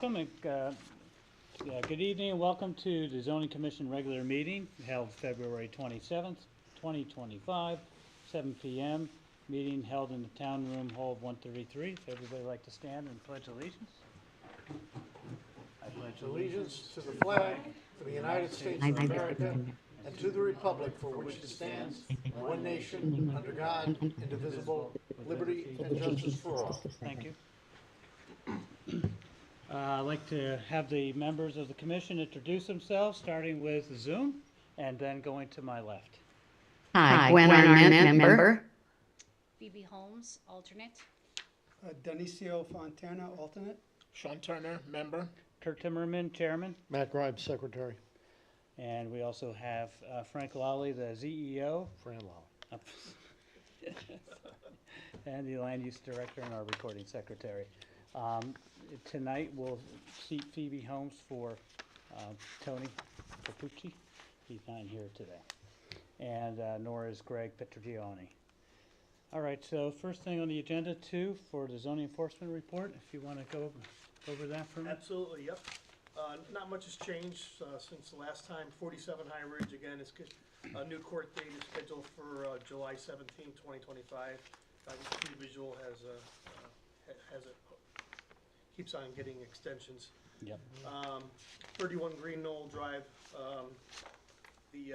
Welcome, good evening and welcome to the Zoning Commission regular meeting held February 27th, 2025, 7 p.m. Meeting held in the town room hall of 133. If everybody would like to stand and pledge allegiance. I pledge Allegiance to the flag of the United States of America and to the republic for which it stands, one nation, under God, indivisible, with liberty and justice for all. Thank you. I'd like to have the members of the commission introduce themselves, starting with Zoom and then going to my left. Hi, Gwen Arnett, member. Phoebe Holmes, alternate. Dionisio Fontana, alternate. Sean Turner, member. Kurt Timmerman, chairman. Matt Grimes, secretary. And we also have Frank Lally, the ZEO. Fran Lally. And the land use director and our recording secretary. Tonight we'll seat Phoebe Holmes for Tony Capucci. He's not here today. And nor is Greg Petrogioni. All right, so first thing on the agenda too for the zoning enforcement report, if you want to go over that for me. Absolutely, yep. Not much has changed since the last time. 47 High Ridge, again, is a new court date is scheduled for July 17, 2025. This individual keeps on getting extensions. Yep. 31 Green Knoll Drive, the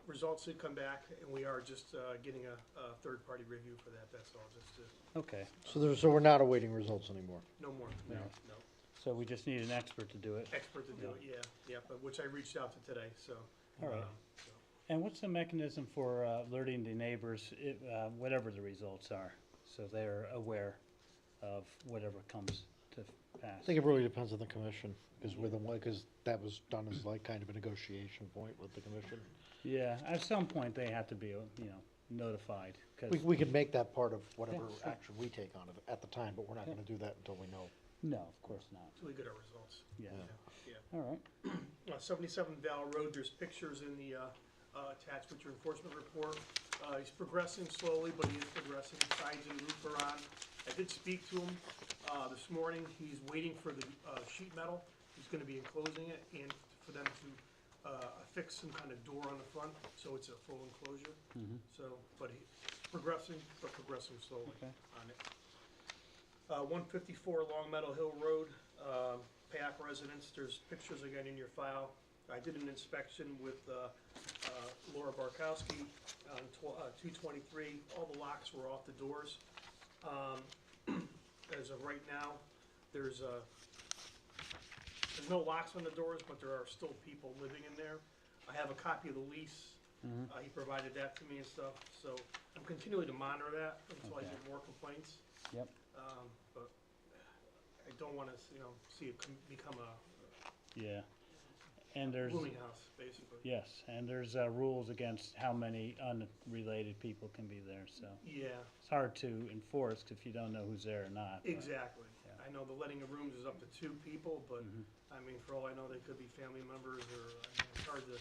results did come back, and we are just getting a third-party review for that, that's all, just to, Okay, So we're not awaiting results anymore. no more, no, No. no. so we just need an expert to do it. Expert to do it, yeah, but which I reached out to today, so. All right. so. And what's the mechanism for alerting the neighbors, whatever the results are, so they're aware of whatever comes to pass? I think it really depends on the commission, because because that was done as like kind of a negotiation point with the commission. Yeah, at some point they have to be, notified. 'Cause We could make that part of whatever Yeah, sure. action we take on it at the time, but we're not gonna do that until we know. No, of course not. So we get our results. Yeah. Yeah. All right. 77 Val Road, there's pictures in the attached with your enforcement report. He's progressing slowly, but he is progressing. Sides and roof are on. I did speak to him this morning. He's waiting for the sheet metal. He's going to be enclosing it and for them to affix some kind of door on the front, so it's a full enclosure. So, but he's progressing slowly Okay. on it. 154 Long Meadow Hill Road, Payak residence. There's pictures again in your file. I did an inspection with Laura Barkowski on 223. All the locks were off the doors. As of right now, there's no locks on the doors, but there are still people living in there. I have a copy of the lease. He provided that to me and stuff, so I'm continuing to monitor that until I Okay. get more complaints. Yep. But I don't want to, see it become a Yeah. And there's, rooming house, basically. yes, and there's rules against how many unrelated people can be there, so Yeah, it's hard to enforce if you don't know who's there or not. but- exactly. Yeah. I know the letting of rooms is up to 2 people, but, I mean, for all I know, they could be family members, or, it's hard to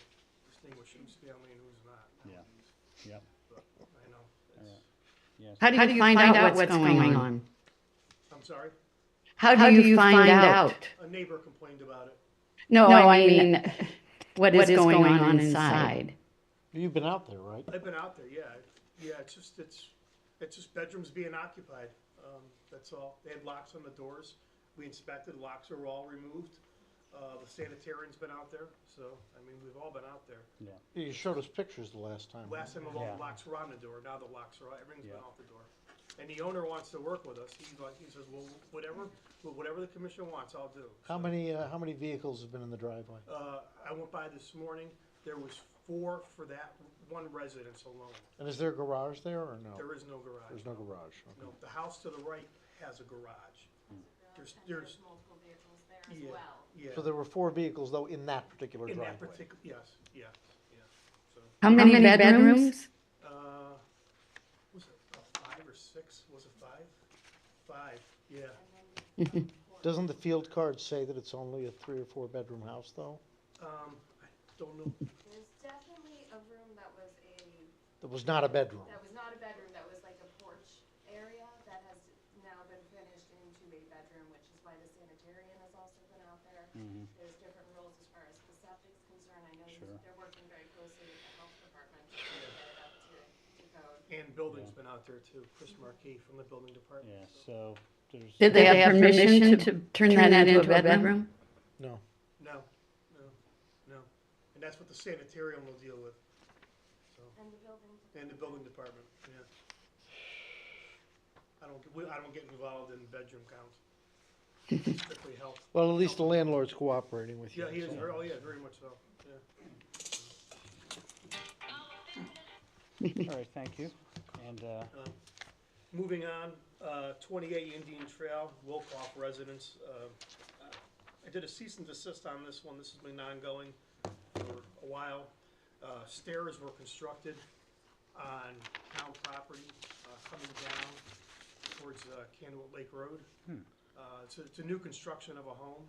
distinguish who's family and who's not. Yeah. nowadays. Yep. But, I know, it's, Yes. How do you find out what's going on? I'm sorry, How do you find out? a neighbor complained about it. No, I mean, what is going on inside? You've been out there, right? I've been out there, yeah. Yeah, it's just bedrooms being occupied. That's all. They had locks on the doors. We inspected, locks are all removed. The sanitarian's been out there, so, I mean, we've all been out there. Yeah. You showed us pictures the last time. Last time all Yeah. the locks were on the door, now the locks are, everything's been Yeah. off the door. And the owner wants to work with us. He says, well, whatever the commission wants, I'll do. How So, many vehicles have been in the driveway? I went by this morning, there was 4 for that one residence alone. And is there a garage there or no? There is no garage. There's no garage, okay. No, the house to the right has a garage. There's, multiple vehicles there as yeah, well. yeah. So there were 4 vehicles though in that particular In driveway? that particular, yes, yeah. So, How many bedrooms? was it 5 or 6? Was it 5? 5, yeah. Doesn't the field card say that it's only a 3 or 4 bedroom house though? I don't know. There's definitely a room that was That was not a bedroom? not a bedroom, that was like a porch area that has now been finished into a bedroom, which is why the sanitarian has also been There's different rules as far as the septic's concerned. I know Sure. they're working very closely with the health department to get it up to code. And building's been out there too, Chris Marquis from the building department. Yeah, so there's, Did they have permission to turn that into a bedroom? No. No, no, no. And that's what the sanitarium will deal with, so, And the building. and the building department, yeah. I don't get involved in bedroom counts. It's strictly health. Well, at least the landlord's cooperating with you. Yeah, he is, so. oh yeah, very much so, yeah. all right, thank you. And, Moving on, 28 Indian Trail, Wilcoff residents. I did a cease and desist on this one. This has been ongoing for a while. Stairs were constructed on town property, coming down towards Candlewood Lake Road. It's a new construction of a home.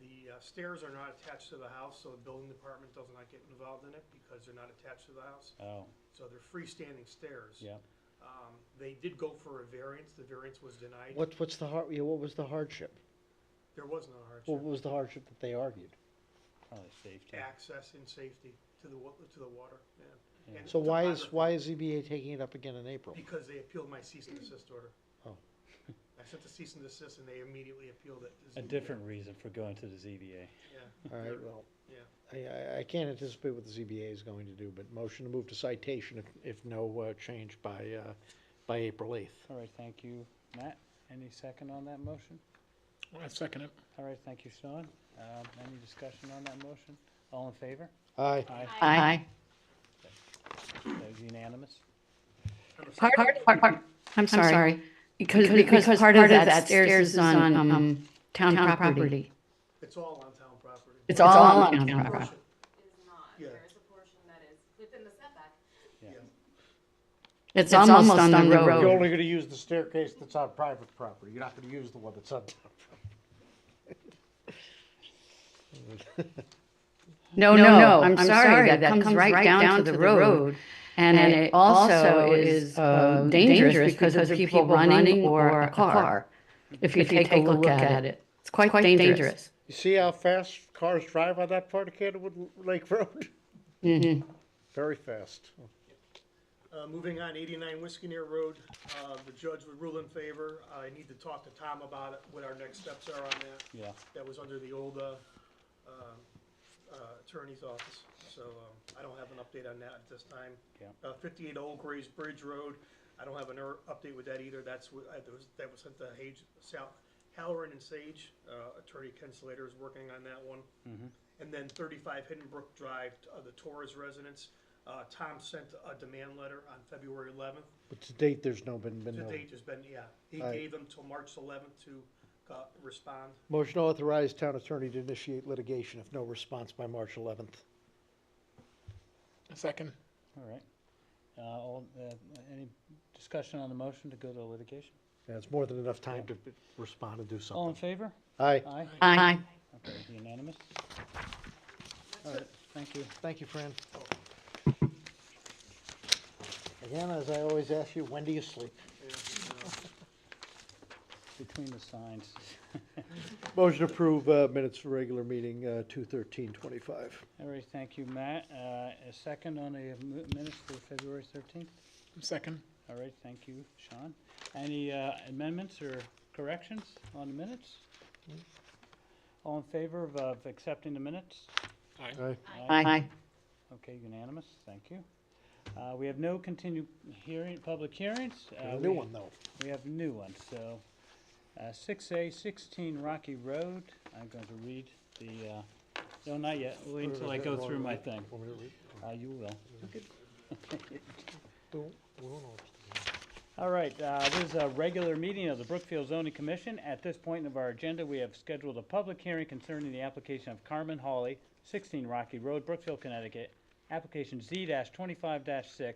The stairs are not attached to the house, so the building department does not get involved in it because they're not attached to the house. oh, So they're freestanding stairs. yeah, They did go for a variance. The variance was denied. What was the hardship? There was no What hardship. was the hardship that they argued? probably safety. Access and safety to the water, yeah. Yeah. And So why topography, is ZBA taking it up again in April? Because they appealed my cease and desist order. Oh. I sent the cease and desist and they immediately appealed it. to A ZBA. different reason for going to the ZBA. Yeah. All right, well, Yeah. I can't anticipate what the ZBA is going to do, but motion to move to citation if no change by April 8th. All right, thank you, Matt. Any second on that motion? I second it. All right, thank you, Sean. Any discussion on that motion? All in favor? Aye. Aye. That was unanimous. I'm sorry, because part of that stairs is on town property. It's all on town property. It's all on town Portion, property. Is not. Yeah. There is a portion that is within the setback. Yeah. Yeah. It's almost on the You're road. only gonna use the staircase that's on private property. You're not gonna use the one that's on town property. No, I'm sorry, that comes right down to the road. And it also is dangerous because of people running or a car. If you take a look at it, it's quite dangerous. You see how fast cars drive on that part of Candlewood Lake Road? Mhm. Very fast. Moving on, 89 Whiskey Near Road, the judge would rule in favor. I need to talk to Tom about it, what our next steps are on that. Yeah, That was under the old attorney's office, so I don't have an update on that at this time. Yeah. 58 Old Grays Bridge Road, I don't have an update with that either. That was sent to Halloran and Sage. Attorney Ken Slater is working on that one. And then 35 Hidden Brook Drive, the Torres residence. Tom sent a demand letter on February 11th. But to date, there's been To no. date has been, yeah, he Aye. gave them till March 11th to respond. Motion to authorize town attorney to initiate litigation if no response by March 11th. Second. all right. Any discussion on the motion to go to litigation? Yeah, it's more than enough time to respond and do All in something. favor? Aye. Aye. Aye. Okay, unanimous. All right, thank you. Thank you, Fran. Again, as I always ask you, when do you sleep? Between the signs. Motion to approve minutes for regular meeting 2/13/25. All right, thank you, Matt. A second on the minutes for February 13th? Second. All right, thank you, Sean. Any amendments or corrections on the minutes? All in favor of accepting the minutes? Aye. Aye. Okay, unanimous, thank you. We have no continued public hearings. A new one, though. We have a new one, so 6A, 16 Rocky Road. I'm going to read the, no, not yet. Wait until I go through my thing. Want me to read? You will. We won't know. All right, this is a regular meeting of the Brookfield Zoning Commission. At this point of our agenda, we have scheduled a public hearing concerning the application of Carmen Hawley, 16 Rocky Road, Brookfield, Connecticut, application Z-25-6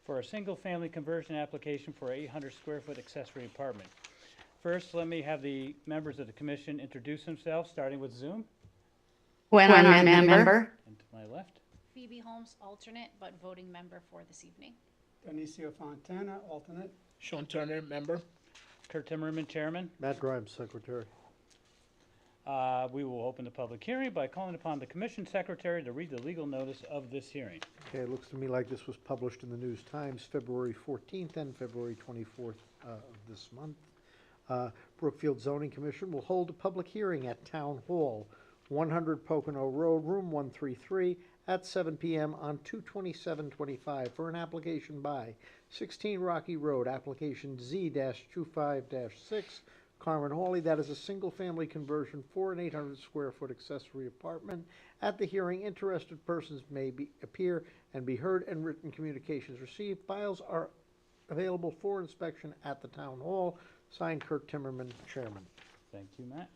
for a single-family conversion application for a 800-square-foot accessory apartment. First, let me have the members of the commission introduce themselves, starting with Zoom. When I'm a member. And to my left. Phoebe Holmes, alternate, but voting member for this evening. Donicio Fontana, alternate. Sean Turner, member. Kurt Timmerman, chairman. Matt Grimes, secretary. We will open the public hearing by calling upon the commission secretary to read the legal notice of this hearing. Okay, it looks to me like this was published in the News Times, February 14th and February 24th of this month. Brookfield Zoning Commission will hold a public hearing at Town Hall, 100 Pocono Road, Room 133, at 7 p.m. on 2/27/25 for an application by 16 Rocky Road, application Z-25-6, Carmen Hawley. That is a single-family conversion for an 800-square-foot accessory apartment. At the hearing, interested persons may appear and be heard, and written communications received. Files are available for inspection at the Town Hall. Signed, Kurt Timmerman, Chairman. Thank you, Matt.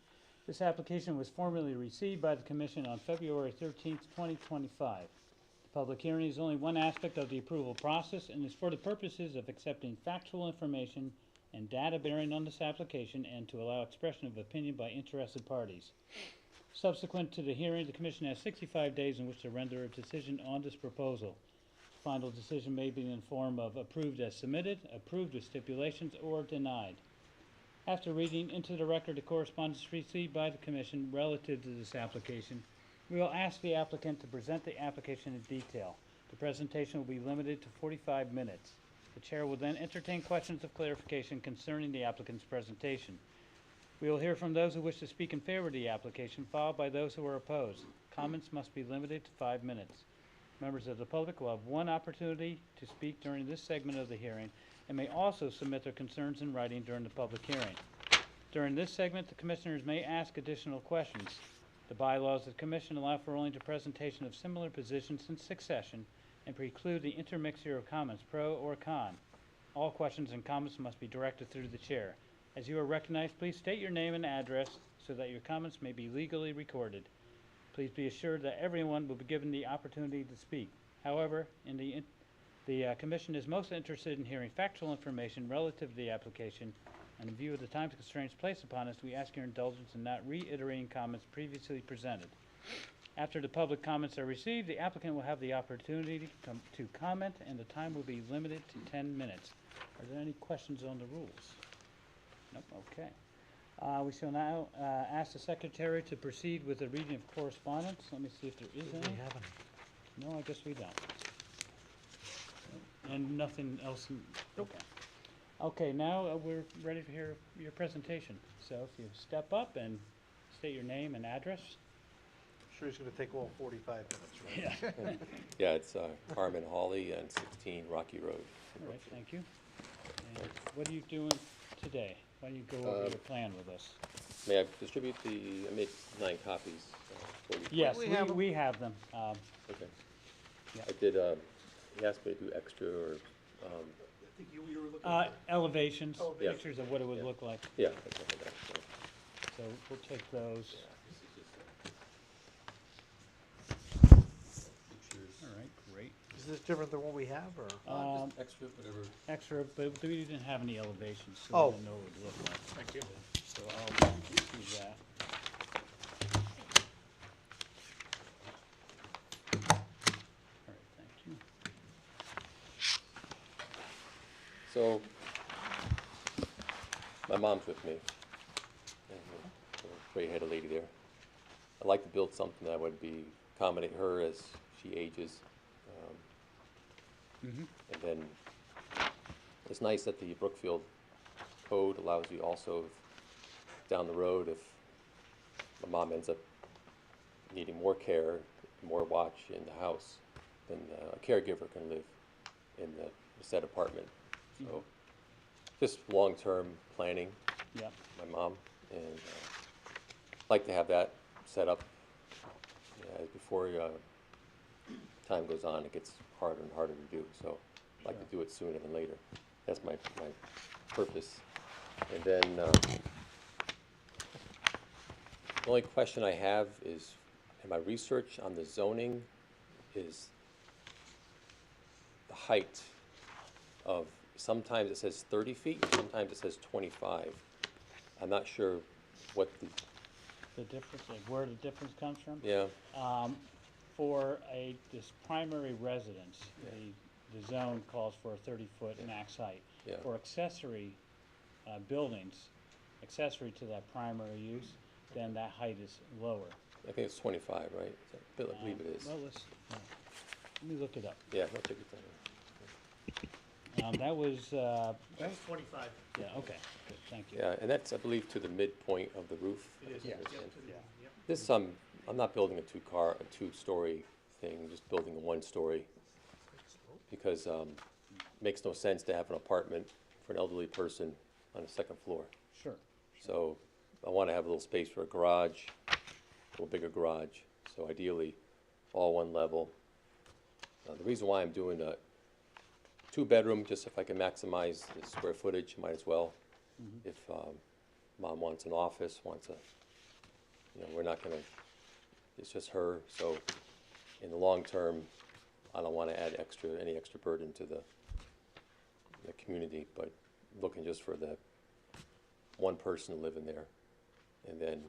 This application was formally received by the commission on February 13th, 2025. The public hearing is only one aspect of the approval process and is for the purposes of accepting factual information and data bearing on this application and to allow expression of opinion by interested parties. Subsequent to the hearing, the commission has 65 days in which to render a decision on this proposal. Final decision may be in the form of approved as submitted, approved with stipulations, or denied. After reading into the record the correspondence received by the commission relative to this application, we will ask the applicant to present the application in detail. The presentation will be limited to 45 minutes. The chair will then entertain questions of clarification concerning the applicant's presentation. We will hear from those who wish to speak in favor of the application, followed by those who are opposed. Comments must be limited to 5 minutes. Members of the public will have one opportunity to speak during this segment of the hearing and may also submit their concerns in writing during the public hearing. During this segment, the commissioners may ask additional questions. The bylaws of the commission allow for only the presentation of similar positions in succession and preclude the intermixture of comments, pro or con. All questions and comments must be directed through the chair. As you are recognized, please state your name and address so that your comments may be legally recorded. Please be assured that everyone will be given the opportunity to speak. However, the commission is most interested in hearing factual information relative to the application, and in view of the time constraints placed upon us, we ask your indulgence in not reiterating comments previously presented. After the public comments are received, the applicant will have the opportunity to comment, and the time will be limited to 10 minutes. Are there any questions on the rules? Nope, okay. We shall now ask the secretary to proceed with the reading of correspondence. Let me see if there is any. No, I guess we don't. And nothing else? Okay. Okay, now we're ready to hear your presentation. So if you step up and state your name and address. I'm sure he's gonna take all 45 minutes, right? Yeah. Yeah, it's Carmen Hawley and 16 Rocky Road. All right, thank you. And what are you doing today? Why don't you go over your plan with us? May I distribute I made 9 copies for you. Yes, we have 'em. we have them. Okay. Yeah. I did, he asked me to do extra or, I think you were looking at Elevations, Yeah. pictures of what it would Yeah. look like. yeah. I did that, so. So we'll take those. All right, great. Is this different than what we have, or? Extra, whatever. Extra, but we didn't have any elevations, so Oh. we didn't know what it would look like. Thank you. So I'll do that. All right, thank you. So, my mom's with me. And, gray-headed lady there. I'd like to build something that would accommodate her as she ages. Mhm. And then it's nice that the Brookfield code allows you also, down the road, if my mom ends up needing more care, more watch in the house, then a caregiver can live in the said apartment. So, just long-term planning, Yeah, my mom, and like to have that set up before time goes on. It gets harder and harder to do, so I'd like to do it sooner than later. That's my purpose. And then the only question I have is, in my research on the zoning, is the height of, sometimes it says 30 feet, sometimes it says 25. I'm not sure what the difference, like where the difference comes from. yeah, For this primary residence, the zone calls for a 30-foot max height. Yeah. For accessory buildings, accessory to that primary use, then that height is lower. I think it's 25, right? I believe it is. Well, let me look it up. Yeah, no, take your time. That was, That's 25. yeah, okay, good, thank you. Yeah, and that's, I believe, to the midpoint of the roof. It is, Yeah. yep, to the- Yeah. yep. This, I'm not building a two-story thing, I'm just building a one-story. Because, makes no sense to have an apartment for an elderly person on the second floor. Sure. So I want to have a little space for a garage, a little bigger garage. So ideally, all one level. The reason why I'm doing a two-bedroom, just if I can maximize the square footage, might as well. If mom wants an office, wants a, we're not gonna, it's just her. So in the long term, I don't want to add any extra burden to the community, but looking just for the one person to live in there. And then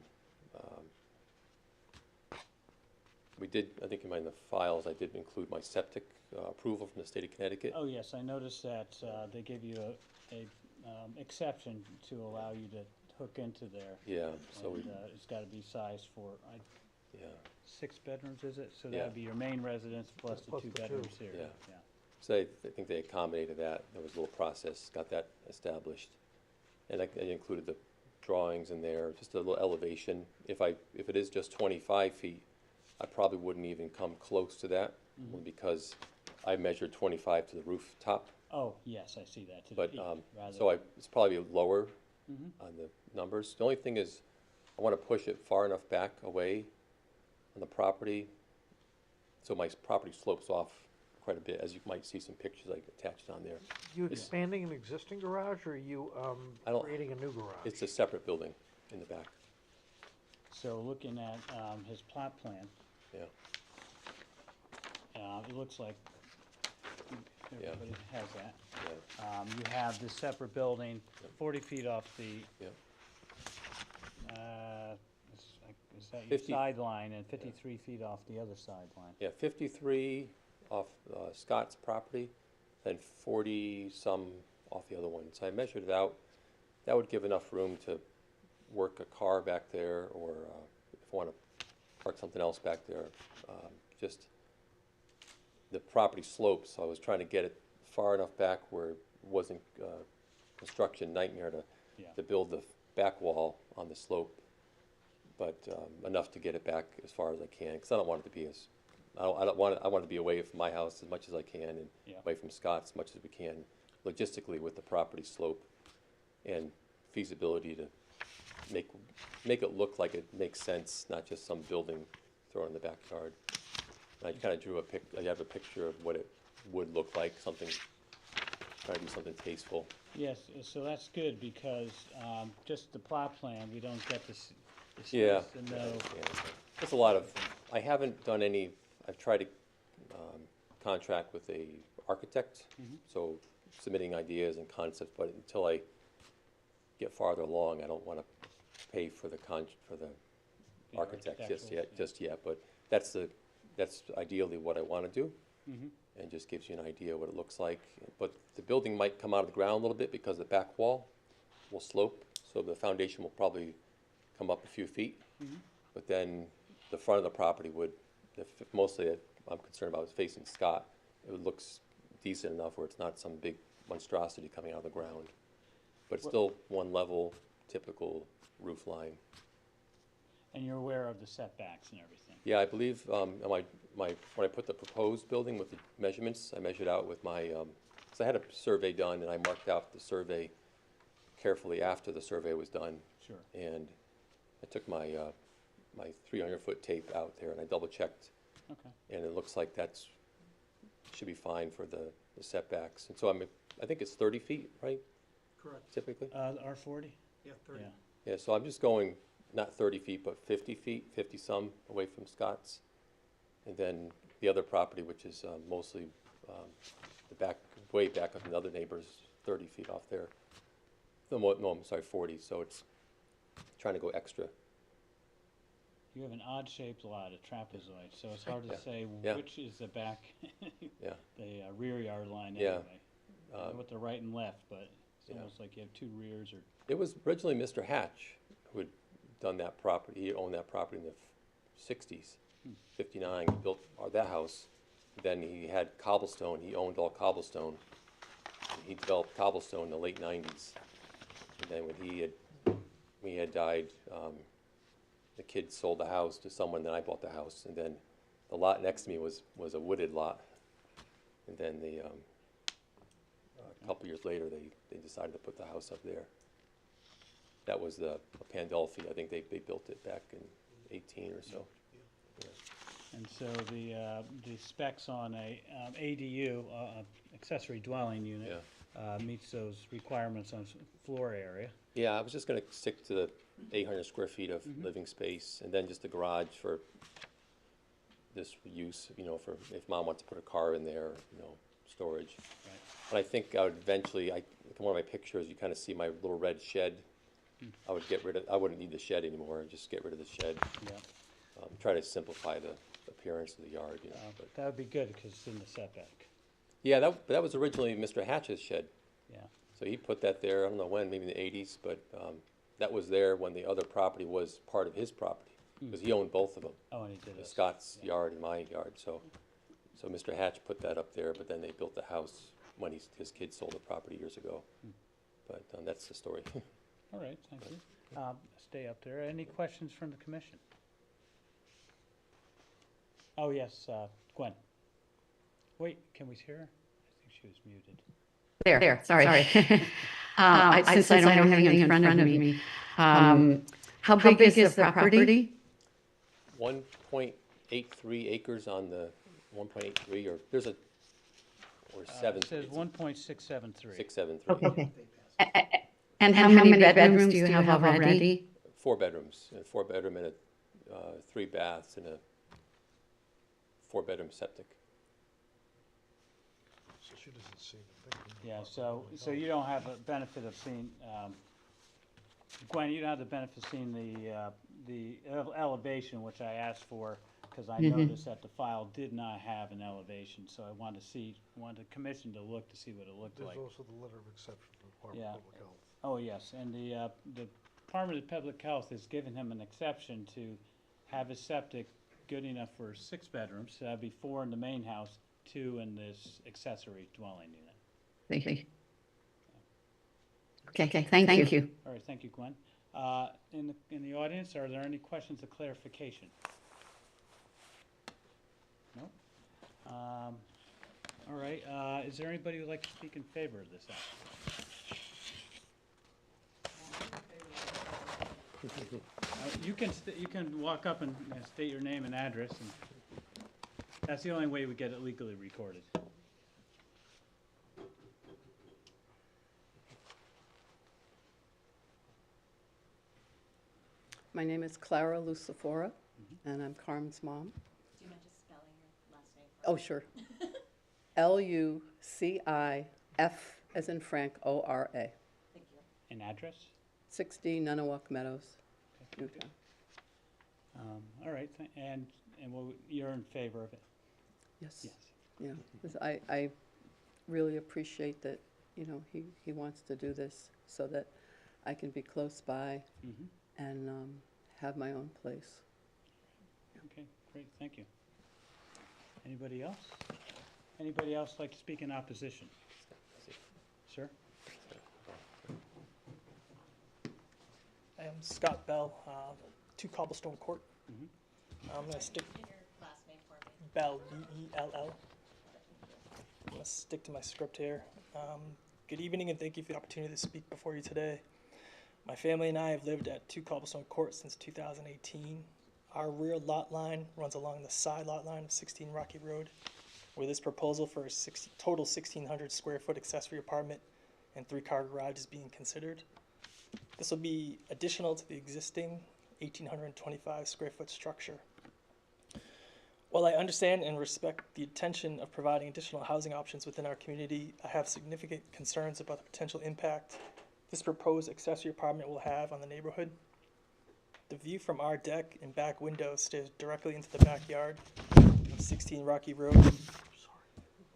we did, I think in the files, I did include my septic approval from the state of Connecticut. Oh, yes, I noticed that they gave you a exception to allow you to hook into there. Yeah, so we, And, it's gotta be sized for, yeah. 6 bedrooms, is it? So Yeah. that'd be your main residence plus the Plus 2 the two. bedrooms here. Yeah. So I think they accommodated that. There was a little process, got that established. And I included the drawings in there, just a little elevation. If it is just 25 feet, I probably wouldn't even come close to that because I measured 25 to the rooftop. Oh, yes, I see that, to the But, peak, rather. so it's probably lower Mhm. on the numbers. The only thing is, I want to push it far enough back away on the property, so my property slopes off quite a bit, as you might see some pictures like attached on there. You expanding an existing garage, or are you I don't- creating a new garage? It's a separate building in the back, So looking at his plot plan, yeah. it looks like Yeah. everybody has that. Yeah, You have this separate building, 40 feet off the, yeah. is that your 50 sideline, and 53 feet off the other sideline? Yeah, 53 off Scott's property, then 40-some off the other one. So I measured it out. That would give enough room to work a car back there, or if I want to park something else back there. Just the property slopes, so I was trying to get it far enough back where it wasn't construction nightmare Yeah. to build the back wall on the slope, but enough to get it back as far as I can, because I don't want it to be as, I want it to be away from my house as much as I can, and Yeah. away from Scott's as much as we can, logistically with the property slope and feasibility to make it look like it makes sense, not just some building thrown in the backyard. And I kind of drew I have a picture of what it would look like, something, trying to do something tasteful. Yes, so that's good, because just the plot plan, we don't get the Yeah. space to know. There's a lot of, I haven't done any, I've tried to contract with a architect, so submitting ideas and concepts, but until I get farther along, I don't want to pay for the The architect architectural, just yet, but that's ideally what I want to do. Mhm. And just gives you an idea what it looks like. But the building might come out of the ground a little bit because the back wall will slope, so the foundation will probably come up a few feet. But then the front of the property would, mostly I'm concerned about is facing Scott. It looks decent enough where it's not some big monstrosity coming out of the ground. But it's still one level, typical roof line. And you're aware of the setbacks and everything? Yeah, I believe, when I put the proposed building with the measurements, I measured out with my, because I had a survey done, and I marked out the survey carefully after the survey was done. Sure. And I took my 300-foot tape out there, and I double-checked, Okay. and it looks like should be fine for the setbacks. And so I think it's 30 feet, right, Correct. typically? R40? Yeah, 30. Yeah. Yeah, so I'm just going, not 30 feet, but 50 feet, 50-some away from Scott's. And then the other property, which is mostly the back, way back of another neighbor's, 30 feet off there. No, I'm sorry, 40, so it's trying to go extra. You have an odd-shaped lot, a trapezoid, so it's hard to Yeah. say Yeah. which is the back, Yeah. the rear yard line Yeah. anyway. With the right and left, but it's Yeah. almost like you have two rears or, It was originally Mr. Hatch who had done that property, he owned that property in the 60s, 59, he built that house. Then he had cobblestone, he owned all cobblestone. He developed cobblestone in the late 90s. And then when he had died, the kid sold the house to someone, then I bought the house. And then the lot next to me was a wooded lot. And then a couple years later, they decided to put the house up there. That was the Pandolfi. I think they built it back in 18 or so. Yeah. And so the specs on a ADU, accessory dwelling unit, meets those requirements on floor area. Yeah, I was just gonna stick to the 800 square feet of living space, and then just the garage for this use, you know, for if mom wants to put a car in there, you know, storage. Right. But I think I would eventually, in one of my pictures, you kind of see my little red shed. I would get rid of, I wouldn't need the shed anymore, I'd just get rid of the shed. Yeah, Try to simplify the appearance of the yard, you know. But that would be good because it's in the setback. yeah, that was originally Mr. Hatch's shed. Yeah, So he put that there, I don't know when, maybe in the 80s, but that was there when the other property was part of his property, because he owned both of them, oh, and he did it. Scott's yard and my yard. So Mr. Hatch put that up there, but then they built the house when his kids sold the property years ago. But that's the story. All right, thank you. Stay up there. Any questions from the commission? Oh, yes, Gwen. Wait, can we hear her? I think she was muted. There, sorry. Since I don't have anything in front of me, how big is the property? 1.83 acres on the 1.83, or there's a, or 7. It says it's 1.673. 673. Okay. And how many bedrooms do you have already? 4 bedrooms, a 4-bedroom and 3 baths and a 4-bedroom septic. So she doesn't see anything. Yeah, so you don't have a benefit of seeing, Gwen, you don't have the benefit of seeing the elevation, which I asked for, because I noticed that the file did not have an elevation, so I wanted the commission to look to see what it looked There's like. also the letter of exception from the Department Yeah. of Public Health. Oh, yes, and the Department of Public Health has given him an exception to have his septic good enough for 6 bedrooms, so that'd be 4 in the main house, 2 in this accessory dwelling unit. Okay, thank you. All right, thank you, Gwen. In the audience, are there any questions of clarification? No? All right, is there anybody who'd like to speak in favor of this act? You can walk up and state your name and address, and that's the only way we get it legally recorded. My name is Clara Lucifora, and I'm Carmen's mom. Do you mind just spelling your last name? Oh, sure. Lucif as in Frank, ORA. Thank you. And address? 60 Nunawak Meadows, Newtown. All right, and you're in favor of it? Yes. Yes. Yeah, 'cause I really appreciate that, you know, he wants to do this so that I can be close by Mm-hmm. and have my own place. Okay, great, thank you. Anybody else? Anybody else like to speak in opposition? Sir? I am Scott Bell, 2 Cobblestone Court. I'm going to stick Give your last name for me. Bell, B-E-L-L. I'm going to stick to my script here. Good evening and thank you for the opportunity to speak before you today. My family and I have lived at 2 Cobblestone Court since 2018. Our rear lot line runs along the side lot line of 16 Rocky Road, where this proposal for a total 1,600 square foot accessory apartment and 3-car garage is being considered. This will be additional to the existing 1,825 square foot structure. While I understand and respect the intention of providing additional housing options within our community, I have significant concerns about the potential impact this proposed accessory apartment will have on the neighborhood. The view from our deck and back window stares directly into the backyard of 16 Rocky Road.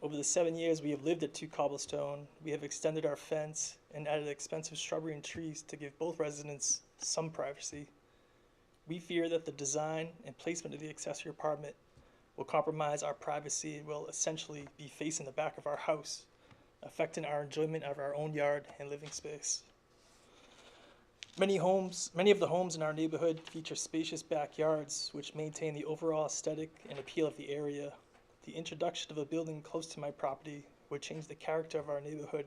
Over the 7 years we have lived at 2 Cobblestone, we have extended our fence and added expensive shrubbery and trees to give both residents some privacy. We fear that the design and placement of the accessory apartment will compromise our privacy and will essentially be facing the back of our house, affecting our enjoyment of our own yard and living space. Many of the homes in our neighborhood feature spacious backyards which maintain the overall aesthetic and appeal of the area. The introduction of a building close to my property would change the character of our neighborhood,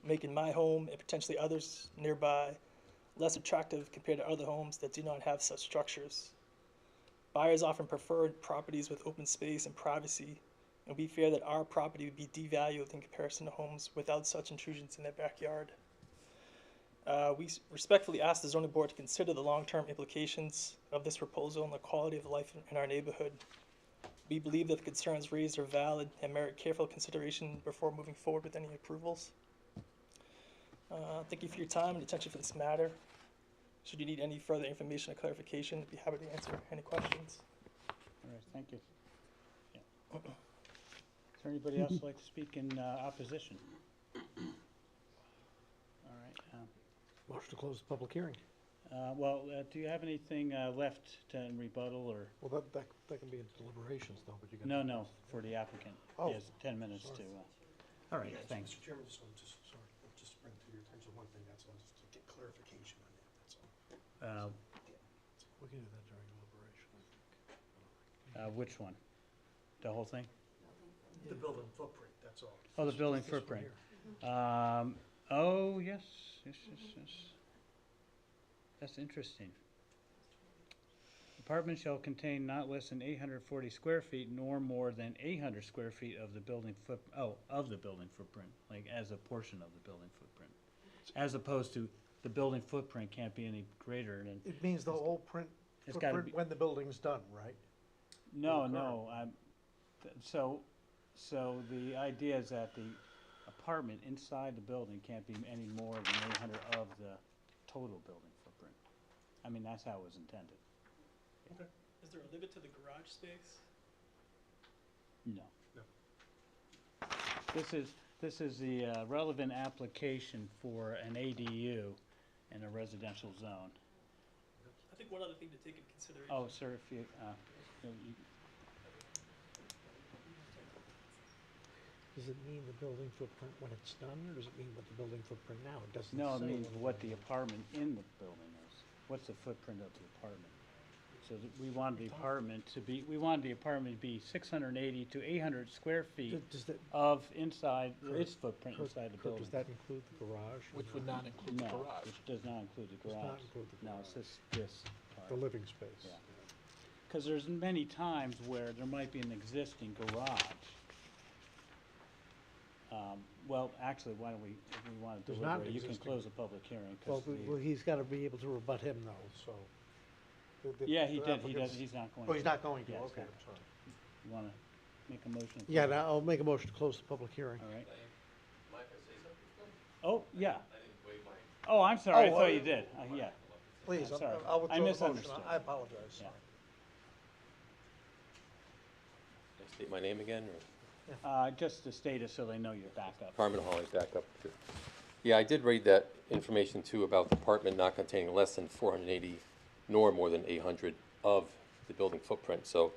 making my home and potentially others nearby less attractive compared to other homes that do not have such structures. Buyers often prefer properties with open space and privacy, and we fear that our property would be devalued in comparison to homes without such intrusions in their backyard. We respectfully ask the zoning board to consider the long-term implications of this proposal and the quality of life in our neighborhood. We believe that the concerns raised are valid and merit careful consideration before moving forward with any approvals. Thank you for your time and attention for this matter. Should you need any further information or clarification, I'd be happy to answer any questions. All right, thank you. Yeah. Is there anybody else like to speak in opposition? All right. Motion to close the public hearing. Do you have anything left to rebuttal or? Well, that can be in deliberations though, but you can. No, for the applicant. Oh, He has 10 minutes to. All right, thanks. Mr. Chairman, just bring to your attention one thing, that's all, just to get clarification on that, that's all. We can do that during deliberation, I think. Which one? The whole thing? The building footprint, that's all. Oh, the building This one footprint. here. Oh, yes. That's interesting. Apartment shall contain not less than 840 square feet nor more than 800 square feet of the building footprint, like as a portion of the building footprint. As opposed to the building footprint can't be any greater than, It means the whole It's gotta footprint be- when the building's done, right? no, so the idea is that the apartment inside the building can't be any more than 800 of the total building footprint. I mean, that's how it was intended. Okay. Is there a limit to the garage space? No. No. This is the relevant application for an ADU in a residential zone. I think one other thing to take into consideration. Oh, sir, if you, Does it mean the building footprint when it's done, or does it mean what the building footprint now? It doesn't no, it say means the what the building- apartment in the building is. What's the footprint of the apartment? So we wanted the apartment to be 680 to 800 square feet Does that, of inside, Kurt, its footprint Kurt, inside the Kurt, building. does that include the garage? or Which would not include the No, garage. which does not include the Does garage. not include the No, garage. it's this part. The living space? Yeah. Because there's many times where there might be an existing garage. Well, actually, why don't we, if we want to There's not deliberate, an you can existing- close the public hearing. 'Cause Well, he's gotta be able to rebut him though, so. Yeah, he the did, applicant's- he's not going Oh, to. he's not going to, Yeah, okay, he's I'm sorry. You want to make a motion? to Yeah, close? now I'll make a motion to close the public hearing. All right. Oh, yeah. Oh, I'm sorry, I Oh, thought you did, yeah. Please, I'm sorry. I'll I withdraw the motion. misunderstood. I apologize, Yeah. sorry. Can I state my name again, or? Just to state it so they know you're back up. Carmen Hawley, back up. Yeah, I did read that information too about the apartment not containing less than 480 nor more than 800 of the building footprint. So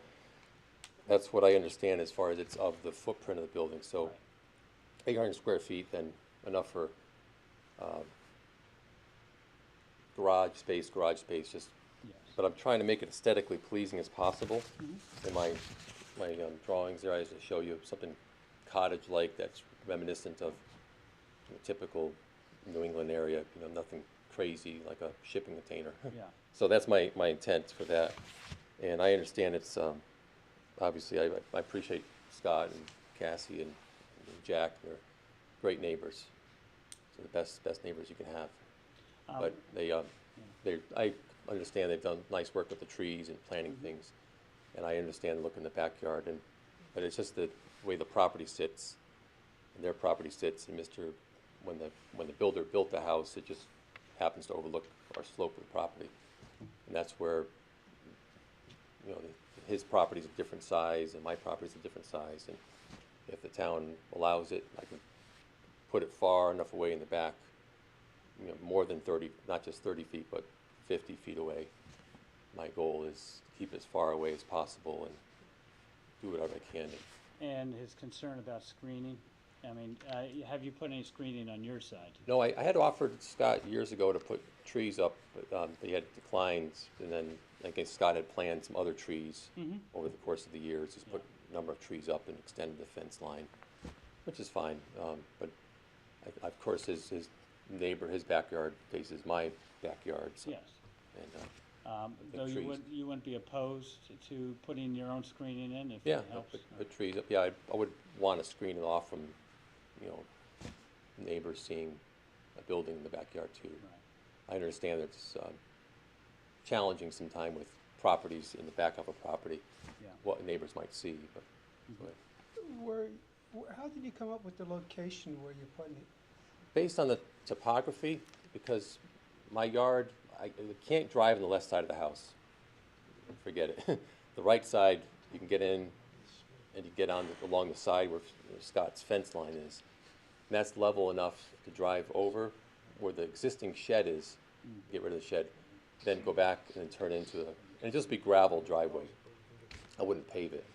that's what I understand as far as it's of the footprint of the building. So 800 square feet, then enough for garage space, just. Yes. But I'm trying to make it aesthetically pleasing as possible. In my drawings there, I used to show you something cottage-like that's reminiscent of typical New England area, nothing crazy like a shipping container. Yeah. So that's my intent for that. And I understand it's, obviously, I appreciate Scott and Cassie and Jack. They're great neighbors. So the best neighbors you can have. But I understand they've done nice work with the trees and planting things. And I understand looking in the backyard, but it's just the way the property sits, and their property sits, and when the builder built the house, it just happens to overlook our slope of the property. And that's where, his property's a different size, and my property's a different size, and if the town allows it, I can put it far enough away in the back, more than 30, not just 30 feet, but 50 feet away, my goal is to keep it as far away as possible and do whatever I can. And his concern about screening, I mean, have you put any screening on your side? No, I had offered Scott years ago to put trees up, but he had declined, and then I guess Scott had planned some other trees over the course of the years. He's put a number of trees up and extended the fence line, which is fine. But of course, his neighbor, his backyard faces my backyard. So, Yes. and Though trees. you wouldn't be opposed to putting your own screening in if yeah, it helps? put trees up. Yeah, I would want to screen it off from, you know, neighbors seeing a building in the backyard too. Right. I understand that it's challenging sometime with properties in the back of a property, Yeah. what neighbors might see, but How did you come up with the location where you're putting it? based on the topography, because my yard, I can't drive on the left side of the house. Forget it. The right side, you can get in and you get on along the side where Scott's fence line is. And that's level enough to drive over where the existing shed is, get rid of the shed, then go back and then turn into and it'd just be gravel driveway. I wouldn't pave it.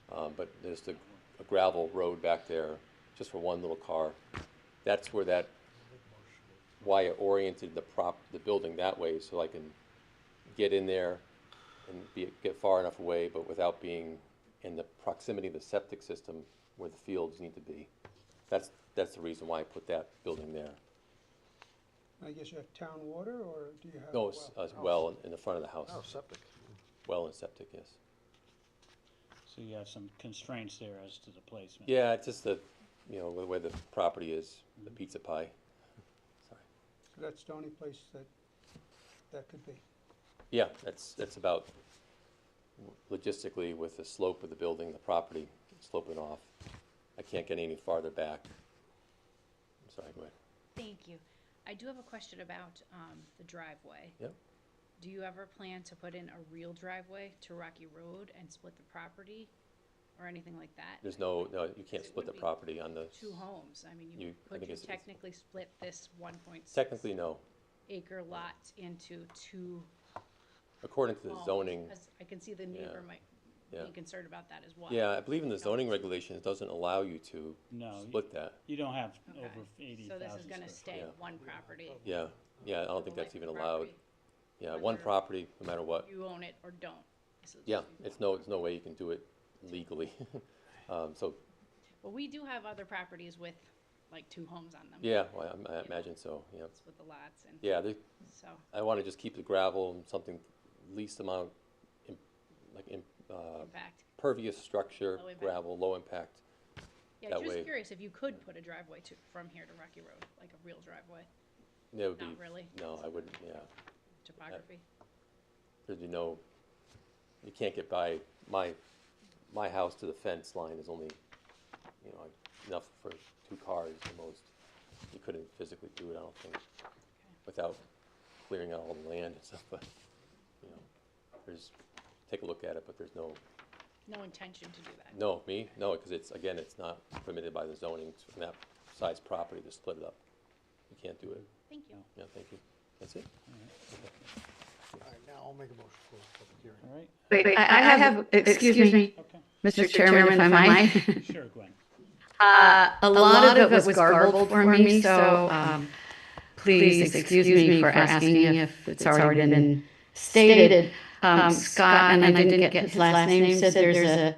But there's a gravel road back there just for one little car. That's where why I oriented the building that way, so I can get in there and get far enough away, but without being in the proximity of the septic system where the fields need to be. That's the reason why I put that building there. I guess you have town water, or do you have? No, it's a well in the front of the house. Oh, septic. Well and septic, yes. So you have some constraints there as to the placement? Yeah, it's just the way the property is, the pizza pie. Sorry. So that's the only place that could be. Yeah, that's about logistically with the slope of the building, the property sloping off. I can't get any farther back. I'm sorry, go ahead. Thank you. I do have a question about the driveway. Yep. Do you ever plan to put in a real driveway to Rocky Road and split the property or anything like that? There's no, you can't It split the would be property on the. Two homes. I mean, I could think you it's- technically split this 1.6 Technically, no. acre lot into two According to the homes? zoning, 'Cause I can see the neighbor might yeah. be concerned about that as well. Yeah, I believe in the zoning regulations, it doesn't allow you to No, split that. you don't have Okay. over 80,000 So this is square gonna feet. stay Yeah. one property. Yeah, I don't think that's Like even the allowed. property, Yeah, one whether property, no matter what. You own it or don't. This is- Yeah, there's no way you can do it legally. So, But we do have other properties with like two homes on them. yeah, well, I imagine so, yeah. With the lots and Yeah, so, I want to just keep the gravel and something least amount, impact. pervious structure, Low impact. gravel, low impact. Yeah, That just way- curious if you could put a driveway from here to Rocky Road, like a real driveway, That would be, Not really. no, I wouldn't, yeah. topography. There'd be no, you can't get by, my house to the fence line is only, enough for two cars the most. You couldn't physically do it, I don't think, without clearing out all the land and stuff, but, take a look at it, but there's no, No intention to do that. no, because it's not permitted by the zoning from that size property to split it up. You can't do it. Thank you. Yeah, thank you. That's it? All right, now I'll make a motion for a public hearing. All right, Wait, I have, excuse me, okay, Mr. Chairman, if I might. sure, Gwen. A lot of it was garbled for me, so please excuse me for asking if it's already been stated. Scott, and I didn't get his last name, said there's an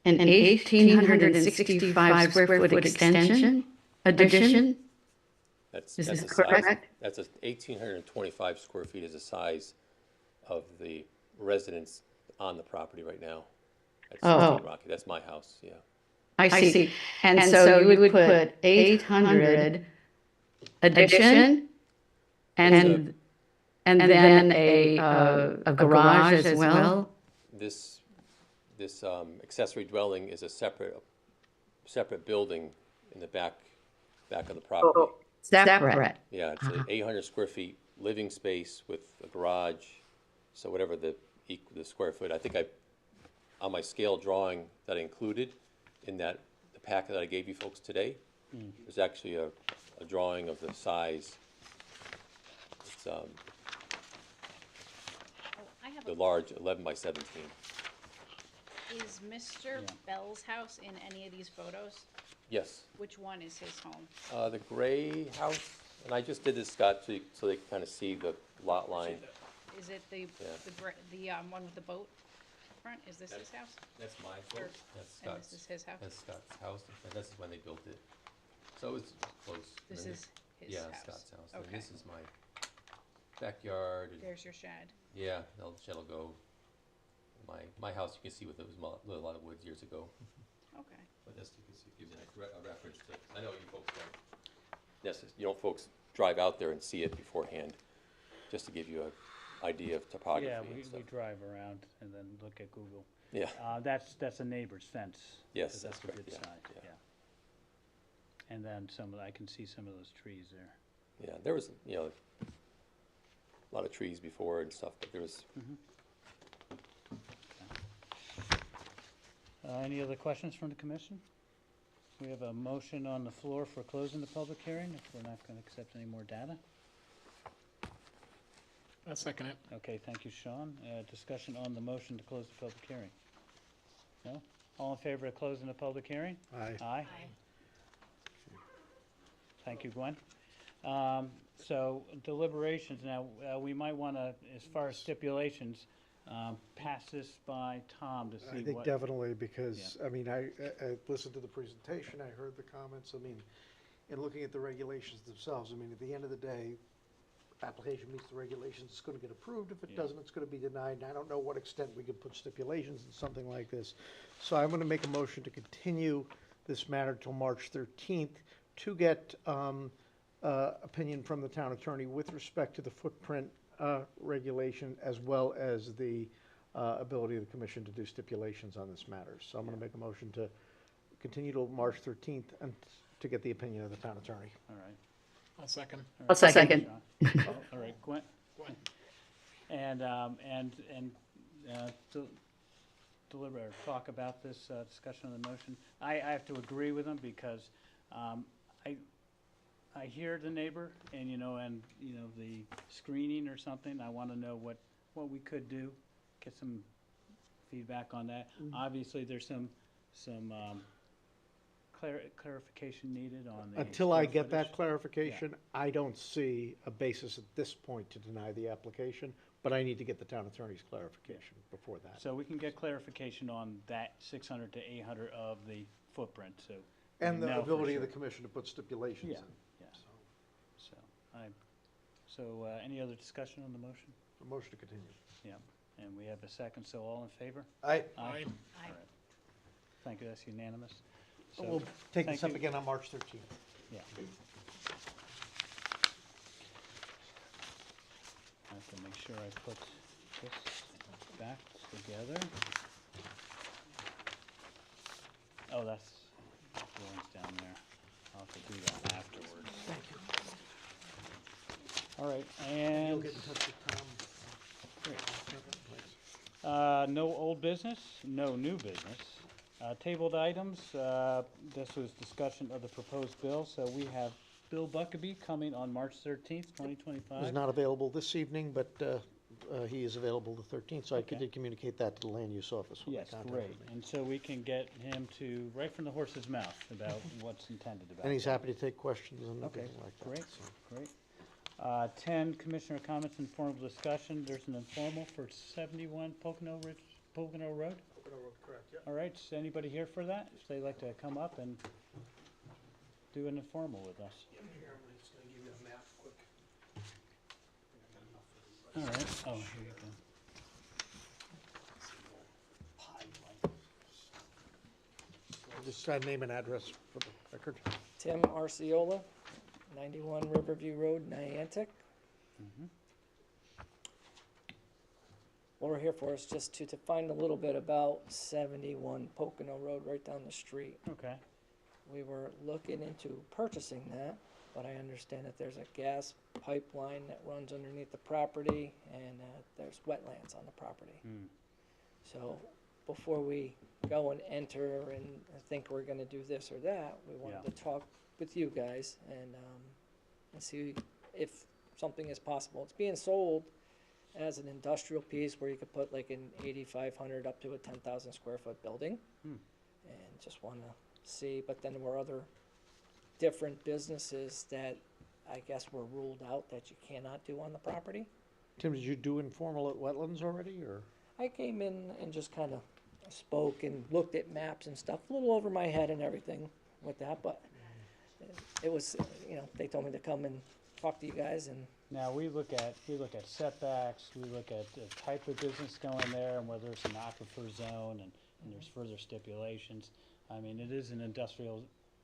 1,865 square foot extension, addition? That's Is the this size. correct? That's 1,825 square feet is the size of the residence on the property right now. At Oh. 16 Rocky, that's my house, yeah. I see. And so you would put 800 addition and then a garage as well? This accessory dwelling is a separate building in the back of the property. Separate. Yeah, it's a 800 square feet living space with a garage, so whatever the square foot, I think on my scale drawing that I included in the packet that I gave you folks today, there's actually a drawing of the size. It's, Oh, I have the large 11 by 17. Is Mr. Bell's house in any of these photos? Yes. Which one is his home? The gray house, and I just did this, Scott, so they can kind of see the lot line. Is it the one with the boat front? Is this his house? That's my Or- boat. That's and Scott's. this is his house? That's Scott's house, and this is when they built it. So it's close. This And is his yeah, house? Scott's house. And Okay. this is my backyard. And There's your shed. yeah, the shed will go. My house, you can see with it was a lot of woods years ago. Okay. But this gives you a reference to. I know you folks don't. Yes, you don't folks drive out there and see it beforehand, just to give you an idea of topography Yeah, and we stuff. drive around and then look at Google. Yeah. That's a neighbor's fence. Yes, so that's a correct, good yeah, size, yeah. And then I can see some of those trees there. Yeah, there was, a lot of trees before and stuff, but there was, Any other questions from the commission? We have a motion on the floor for closing the public hearing, if we're not gonna accept any more data. I second it. Okay, thank you, Sean. Discussion on the motion to close the public hearing. No? All in favor of closing the public hearing? Aye. Aye. Thank you, Gwen. So deliberations, now, we might wanna, as far as stipulations, pass this by Tom to see what. I think definitely, because, I mean, I listened to the presentation, I heard the comments, I mean, in looking at the regulations themselves, I mean, at the end of the day, application meets the regulations, it's gonna get approved, if it Yeah. doesn't, it's gonna be denied, and I don't know what extent we could put stipulations in something like this. So I'm gonna make a motion to continue this matter till March 13th to get, opinion from the town attorney with respect to the footprint, regulation, as well as the, ability of the commission to do stipulations on this matter. So I'm gonna make a motion to continue till March 13th and to get the opinion of the town attorney. All right. I'll second. All I'll right, second. Sean. All right, Gwen? And, deliberate, or talk about this, discussion of the motion. I have to agree with him because, I hear the neighbor and, the screening or something. I wanna know what we could do, get some feedback on that. Obviously, there's some clarification needed on the. Until I square get that footage. clarification, I don't see a basis at this point to deny the application, but I need to get the town attorney's clarification before that. So we can get clarification on that 600 to 800 of the footprint, so. And we the know for ability of the sure. commission to put stipulations Yeah, in. yeah. So, any other discussion on the motion? A motion to continue. Yeah, and we have a second, so all in favor? Aye. Aye. All right. Thank you, that's unanimous. So, We'll take this thank up you. again on March 13th. Yeah. I have to make sure I put this back together. Oh, that's drawings down there. I'll have to do that afterwards. Thank you. All right, You'll and, get in touch with Tom. no old business, no new business. Tabled items, this was discussion of the proposed bill, so we have Bill Buckabee coming on March 13th, 2025. He's not available this evening, but he is available the 13th, so I Okay. did communicate that to the land use office when they Yes, contacted great, me. and so we can get him to, right from the horse's mouth, about what's intended about And he's that. happy to take questions and Okay, everything like that. great, so. great. 10, commissioner comments, informal discussion, there's an informal for 71 Pocono Road? Pocono Road, correct, yeah. All right, is anybody here for that? If they'd like to come up and do an informal with us. Yeah, here, I'm just gonna give you a map quick. All right, oh, here you go. Just name and address for the record. Tim Arciola, 91 Riverview Road, Niantic. What we're here for is just to find a little bit about 71 Pocono Road right down the street. Okay, We were looking into purchasing that, but I understand that there's a gas pipeline that runs underneath the property and there's wetlands on the property. So before we go and enter and think we're gonna do this or that, we wanted Yeah. to talk with you guys and see if something is possible. It's being sold as an industrial piece where you could put like an 8,500 up to a 10,000 square foot building. And just wanna see, but then there were other different businesses that I guess were ruled out that you cannot do on the property. Tim, did you do informal at wetlands already, or? I came in and just kind of spoke and looked at maps and stuff, a little over my head and everything with that, but it was, you know, they told me to come and talk to you guys, and Now, we look at setbacks, we look at the type of business going there and whether it's an aquifer zone and there's further stipulations. I mean, it is an industrial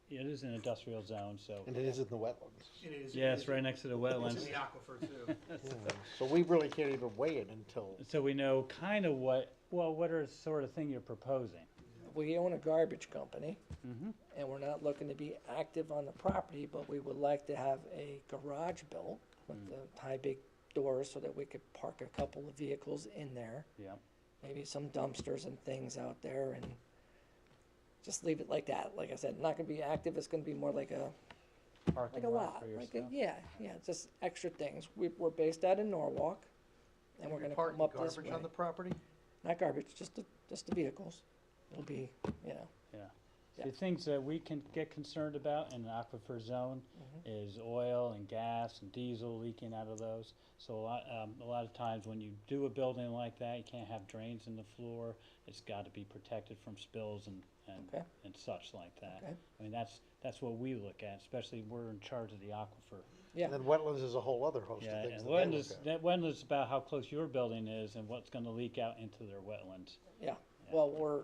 zone, so, And it is in the wetlands. It is. yeah, it it's is- right next to the It's wetlands. in the aquifer too. Yeah. So we really can't even weigh it until, So we know kind of what are the sort of thing you're proposing? we own a garbage company, Mm-hmm. and we're not looking to be active on the property, but we would like to have a garage built with the high big doors so that we could park a couple of vehicles in there. Yeah. Maybe some dumpsters and things out there, and just leave it like that. Like I said, not gonna be active, it's gonna be more like a Parking lot, for your like stuff. yeah, just extra things. We're based out in Norwalk, and we're gonna come up this way. garbage on the property? Not garbage, just the vehicles. It'll be, you know, The things that we can get concerned about in an aquifer zone is oil and gas and diesel leaking out of those. So a lot of times when you do a building like that, you can't have drains in the floor. It's got to be protected from spills and Okay. and such like that. Okay. I mean, that's what we look at, especially we're in charge of the aquifer. yeah. And then wetlands is a whole other host Yeah, of things and that they look at. that wetlands is about how close your building is and what's gonna leak out into their wetlands. Yeah, well, we're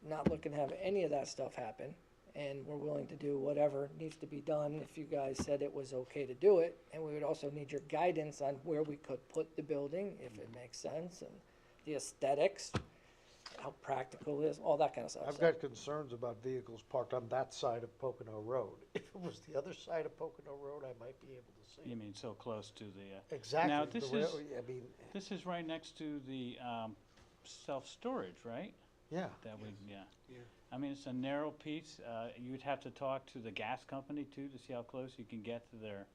not looking to have any of that stuff happen, and we're willing to do whatever needs to be done if you guys said it was okay to do it. And we would also need your guidance on where we could put the building, if it makes sense, and the aesthetics, how practical it is, all that kind of stuff. I've So, got concerns about vehicles parked on that side of Pocono Road. If it was the other side of Pocono Road, I might be able to see You it. mean so close to the, Exactly. Now, the this rail- is- I mean, this is right next to the, self-storage, right? yeah. That we, yeah. Yeah. I mean, it's a narrow piece. You'd have to talk to the gas company too to see how close you can get to their,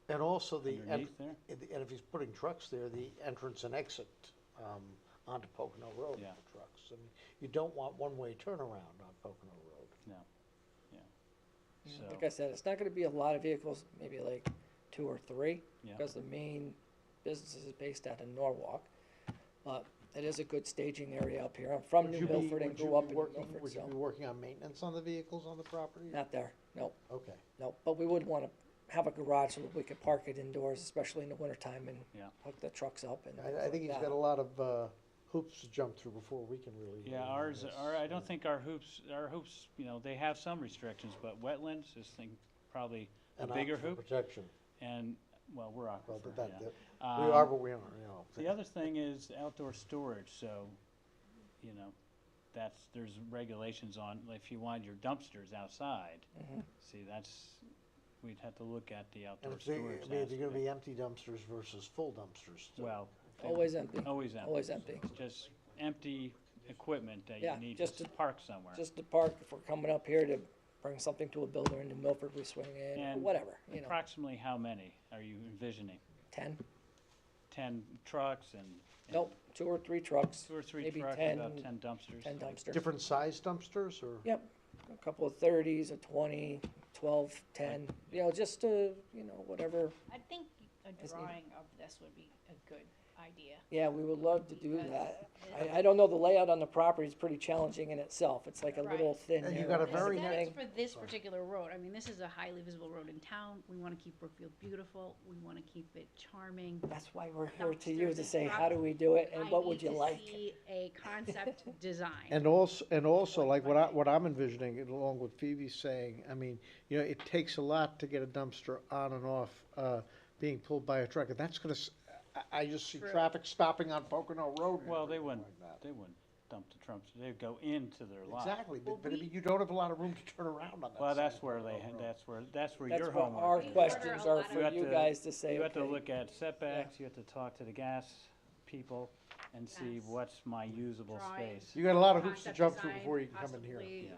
And also the, underneath there. and if he's putting trucks there, the entrance and exit, onto Pocono Road Yeah. for trucks. I mean, you don't want one-way turnaround on Pocono Road. No, yeah. So, like I said, it's not gonna be a lot of vehicles, maybe like 2 or 3, yeah. because the main business is based out in Norwalk. But it is a good staging area up here. I'm from New Milford and grew up in New Milford, Would you so, be working on maintenance on the vehicles on the property? not there, nope. Okay. No, but we would wanna have a garage so that we could park it indoors, especially in the wintertime, and Yeah. hook the trucks up and. I think he's got a lot of, hoops to jump through before we can really. Yeah, I don't think our hoops, you know, they have some restrictions, but wetlands, this thing probably a An bigger aquifer hoop protection. and, well, we're Well, aquifer, but yeah. that, we are what we are, you know. The other thing is outdoor storage, so, you know, there's regulations on, if you want your dumpsters outside, see, we'd have to look at the And outdoor if they, storage I mean, if you're gonna be aspect. empty dumpsters versus full dumpsters. too. Well. Always empty, Always empty. always empty. Just empty equipment that Yeah, you need just to to- park somewhere. Just to park, if we're coming up here to bring something to a builder in New Milford, we swing in, or And whatever, you know, Approximately how many are you envisioning? 10. 10 trucks and? Nope, 2 or 3 trucks, 2 or 3 maybe trucks, 10 about 10 dumpsters? 10 dumpsters. Different size dumpsters, or? Yep, a couple of 30s, a 20, 12, 10, you know, just to, you know, whatever. I think a needed. drawing of this would be a good idea. Yeah, we would love to do Because that. it- I don't know, the layout on the property is pretty challenging in itself. It's like a little Right. thin And you area got a kind of very That's thing. for this particular road. I mean, this is a highly visible road in town. We wanna keep Brookfield beautiful. We wanna keep it charming. That's why we're here to you, Dumpsters to and say, how trucks. do we do it, and I what would need you to like? see a concept design. And also, like what I'm envisioning, and along with Phoebe's saying, I mean, you know, it takes a lot to get a dumpster on and off, being pulled by a truck, and that's gonna, I just see True. traffic stopping on Pocono Road. and Well, they everything wouldn't, like that. they wouldn't dump the trucks, they'd go into their lot. Exactly, Well, but I we- mean, you don't have a lot of room to turn around on that. Well, side that's of where Pocono that's where That's your what homework. our is. questions a are lot for You have you to- guys to say, You have to okay. look at setbacks, you have to talk to the gas people and see Yes. what's my usable Drawing. space. You got a lot of hoops to Concept jump through design, before you can come in here. possibly Yeah.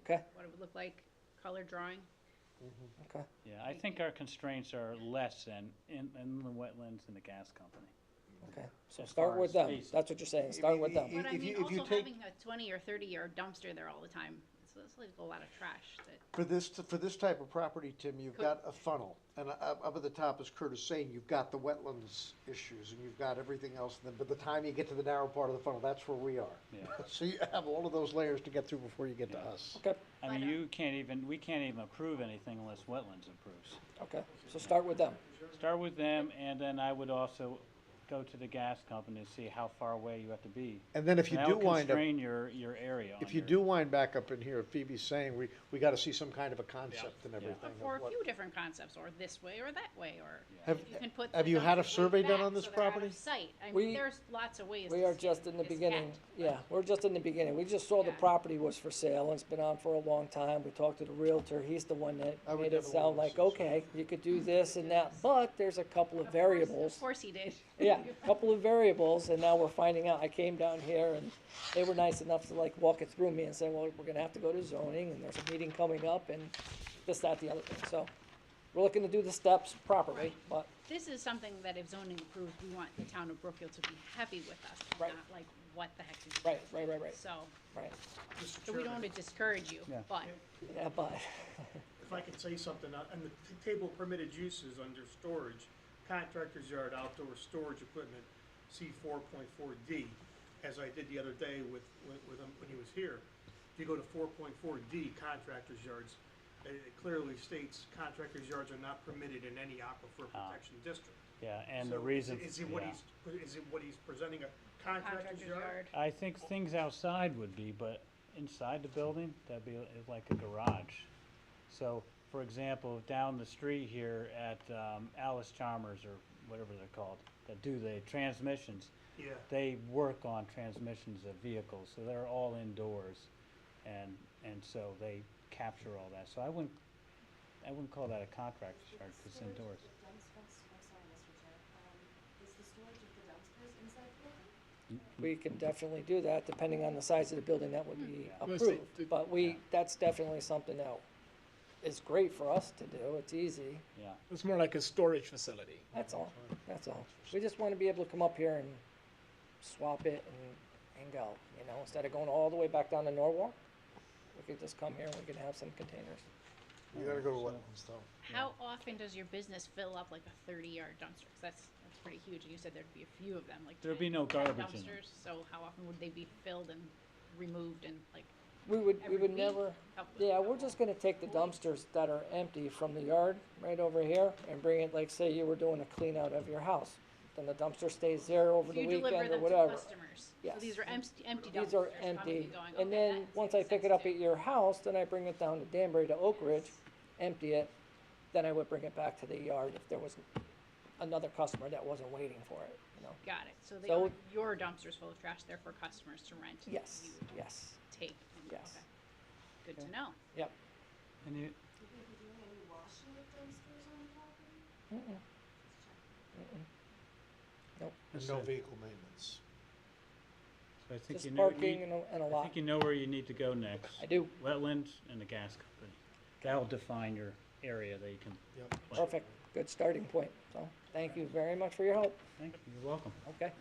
Okay. what it would look like, color drawing. Okay. Yeah, I think our constraints are less than in the wetlands and the gas company. Okay, so As start far with as them, space. that's what you're saying, start with them. But I If mean, you- if you also take- having a 20 or 30-yard dumpster there all the time, it's like a lot of trash that, For this type of property, Tim, you've Could- got a funnel, and up at the top, as Kurt is saying, you've got the wetlands issues, and you've got everything else, and then by the time you get to the narrow part of the funnel, that's where we are. Yeah. So you have all of those layers to get through before you get to Yeah. us. Okay, I mean, we can't even approve anything unless wetlands approves. okay, so start with them. Start with them, and then I would also go to the gas company and see how far away you have to be. And then if you That'll do wind up, constrain your area. on if you your- do wind back up in here, Phoebe's saying, we gotta see some kind of a concept and everything. or of a what- few different concepts, or this way or that way, or Have- you can put. have the you had a dumpsters way survey done back on this so they're out of property? Sight, I We- mean, there's lots of ways. We to are skin just in the this beginning, cat. yeah, we're just in the beginning. We just saw the Yeah. property was for sale, and it's been on for a long time. We talked to the Realtor, he's the one that I would made it never sound wanna like, see okay, you could do this and that, but there's a couple of variables. Of course he did. Yeah, a couple of variables, and now we're finding out. I came down here, and they were nice enough to like walk it through me and say, well, we're gonna have to go to zoning, and there's a meeting coming up, and this, that, the other thing. So, we're looking to do the steps properly, but This is something that if zoning approves, we want the town of Brookfield to be happy with us, and Right. not like, what the heck did you right, do? right, right, right, So, right. Mr. so we don't Chairman, want to discourage you, Yeah. but Yeah, but, if I could say something, on the table of permitted uses under storage, contractor's yard, outdoor storage equipment, C 4.4D, as I did the other day with him when he was here. If you go to 4.4D, contractor's yards, it clearly states contractor's yards are not permitted in any aquifer protection district. Yeah, and the So reason. Is it what yeah. he's presenting, a contractor's yard? I think things outside would be, but inside the building, that'd be like a garage. So, for example, down the street here at Alice Chalmers, or whatever they're called, that do the transmissions, Yeah. they work on transmissions of vehicles, so they're all indoors, and so they capture all that. So I wouldn't call that a contractor's yard, 'cause it's indoors. I'm sorry, Mr. Chair. Is the storage of the dumpsters inside the building? we can definitely do that, depending on the size of the building that would be Let's say approved. But that's definitely something that is great for us to do. It's easy. Yeah. It's more like a storage facility. That's all. That's all. We just want to be able to come up here and swap it and go, you know, instead of going all the way back down to Norwalk. We could just come here and we could have some containers. You gotta go to wetlands though. how often does your business fill up like a 30-yard dumpster? 'Cause that's pretty huge, and you said there'd be a few of them, like There'd be 10 no 10 garbage in them. dumpsters. So how often would they be filled and removed and like? We would Every week? never, Couple- yeah, we're just gonna take the dumpsters that are empty from the yard right over here and bring it, like, say you were doing a clean out of your house. Then the dumpster stays there over the You deliver weekend or them to whatever. customers. So Yes. these are empty dumpsters. These are coming empty, going, and okay, then, that once I makes pick it sense up too. at your house, then I bring it down to Danbury to Oak Ridge, empty it, then I would bring it back to the yard if there was another customer that wasn't waiting for it, you know? Got it. So they So- are your dumpsters full of trash, they're for customers to rent. and Yes, you would yes, take. and- yes. okay. Good to know. Yep. And you, Would we be doing any washing of dumpsters on the property? Mm-mm. Mm-mm. Nope, And no vehicle maintenance. so I think just you know, parking and a I lot. think you know where you need to go next. I do, Wetlands and the gas company. That'll define your area that you can. Yep. plant. perfect, good starting point, so, thank you very much for your help, Thank you, you're welcome. okay?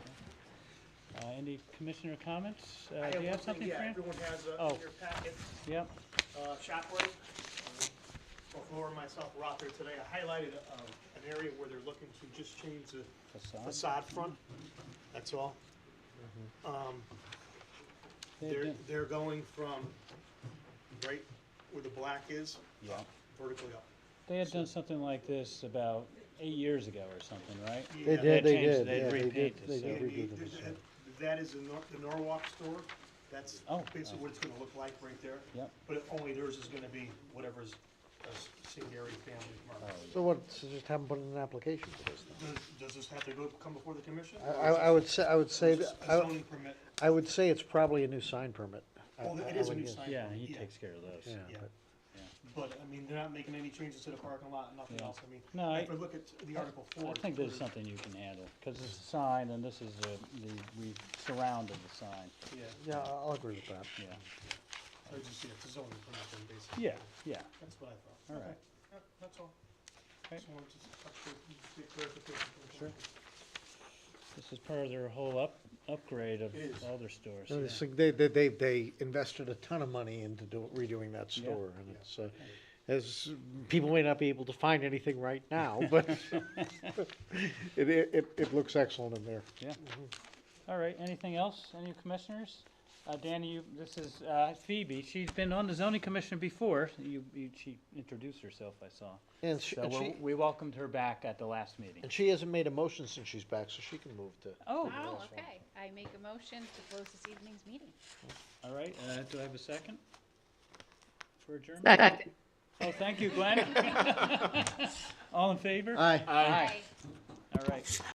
Any commissioner comments? I Do have you one have thing, something, yeah, Fran? everyone has Oh. in your packet, Yep, ShopRite. Both Laura and myself were out there today. I highlighted an area where they're looking to just change the facade front, that's all. They're going from right where the black is, Yeah. vertically up. They had done something like this about 8 years ago or something, right? They Yeah. did, they changed it, did, they'd yeah, they repaint did, it, they so- did And redo the facade. that is the Norwalk store. That's Oh, basically oh. what it's gonna look like right there. Yep. But only theirs is gonna be whatever's Singari family market. So what, so just have them put in an application for this then? Does this have to come before the commission? I would say, Or is this a zoning permit? I would say it's probably a new sign permit. Well, I it is a would new guess. sign. Yeah, he Yeah. takes care of those. Yeah, Yeah. but But, I mean, they're not making any changes to the parking lot, nothing Yeah. else. I mean, No, if we look at the Article 4. I think there's something you can handle, because it's a sign, and this is we surrounded the sign, Yeah, yeah, I'll agree with that. yeah. so just, yeah, it's a zoning permit then, basically. Yeah, yeah, That's what I thought. All Okay. right. Yep, that's all. Okay. Just wanted to touch base, get clarification. from the Sure. board. This is part of their whole upgrade of It is. all their stores. And yeah. it's- they invested a ton of money into redoing that store, and it's, as, people may not be able to find anything right now, but it looks excellent in there. Yeah. All right, anything else? Any commissioners? Danny, this is Phoebe. She's been on the zoning commission before. She introduced herself, I saw. And So we welcomed her back at the last meeting. and she hasn't made a motion since she's back, so she can move to. Oh, Oh, okay. I make a motion to close this evening's meeting. all right. Do I have a second for adjournment? Second. Oh, thank you, Glenn. All in favor? Aye. Aye. All right.